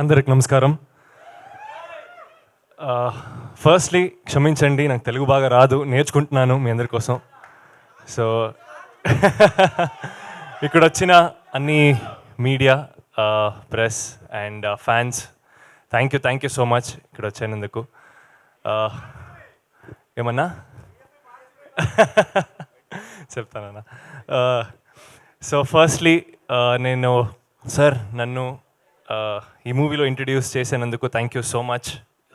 అందరికి నమస్కారం. ఫస్ట్లీ క్షమించండి, నాకు తెలుగు బాగా రాదు, నేర్చుకుంటున్నాను మీ అందరి కోసం. సో ఇక్కడ వచ్చిన అన్ని media, press and fans, thank you so much ఇక్కడ వచ్చినందుకు. ఏమన్నా చెప్తానన్నా. సో ఫస్ట్లీ నేను సార్ నన్ను ఈ మూవీలో ఇంట్రడ్యూస్ చేసినందుకు థ్యాంక్ యూ సో మచ్.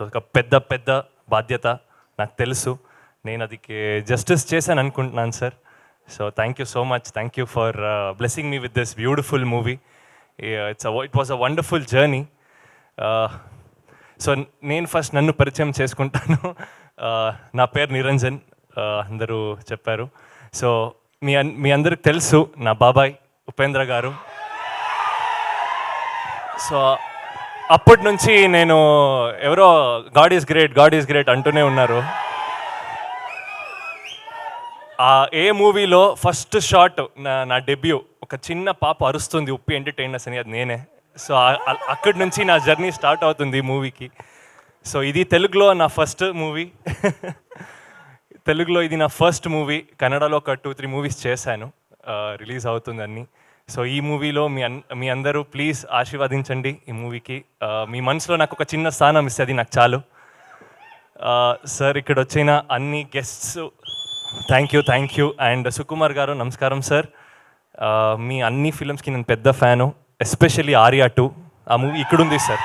ఒక పెద్ద బాధ్యత నాకు తెలుసు, నేను అది జస్టిస్ చేశాను అనుకుంటున్నాను sir. So thank you so much, thank you for blessing me with this beautiful movie. It was a wonderful journey. So నేను ఫస్ట్ నన్ను పరిచయం చేసుకుంటాను. నా పేరు నిరంజన్, అందరూ చెప్పారు. సో మీ అందరికి తెలుసు నా బాబాయ్ ఉపేంద్ర గారు. సో అప్పటి నుంచి నేను ఎవరో గాడ్ ఈజ్ గ్రేట్ అంటూనే ఉన్నారు. ఏ మూవీలో ఫస్ట్ షాట్ నా డెబ్యూ, ఒక చిన్న పాప అరుస్తుంది ఉప్పి ఎంటర్టైనర్స్ అని, అది నేనే. సో అక్కడి నుంచి నా జర్నీ స్టార్ట్ అవుతుంది ఈ మూవీకి. సో ఇది తెలుగులో నా ఫస్ట్ మూవీ. తెలుగులో ఇది నా ఫస్ట్ మూవీ. కన్నడలో ఒక 2-3 మూవీస్ చేశాను, రిలీజ్ అవుతుందని. సో ఈ మూవీలో మీ అందరూ ప్లీజ్ ఆశీర్వదించండి ఈ మూవీకి. మీ మనసులో నాకు ఒక చిన్న స్థానం ఇస్తే అది నాకు చాలు. సార్ ఇక్కడ వచ్చిన అన్ని guests thank you. And Sukumar గారు నమస్కారం సార్. మీ అన్ని ఫిల్మ్స్కి నేను పెద్ద ఫ్యాను, ఎస్పెషల్లీ ఆర్యా 2. ఆ మూవీ ఇక్కడుంది సార్.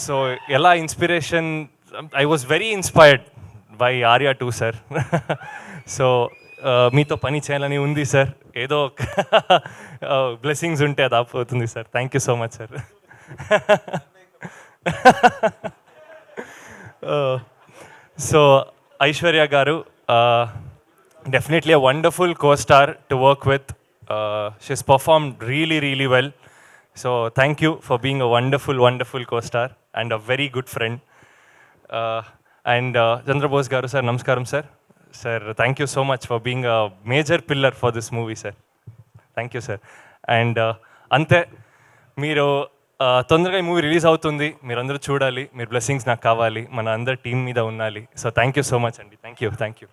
సో ఎలా inspiration, I was very inspired by Arya 2 sir. So మీతో పని చేయాలని ఉంది సార్. ఏదో బ్లెస్సింగ్స్ ఉంటే అది ఆపోతుంది sir. Thank you so much sir. So Aishwarya గారు, definitely a wonderful co-star to work with. She's performed really well. So thank you for being a wonderful co-star and a very good friend. And Chandrabose గారు sir నమస్కారం sir. Sir thank you so much for being a major pillar for this movie sir. Thank you sir. And అంతే, మీరు తొందరగా ఈ movie release అవుతుంది, మీరందరూ చూడాలి. మీరు బ్లెస్సింగ్స్ నాకు కావాలి, మన అందరి టీం మీద ఉండాలి. So thank you so much అండి. Thank you.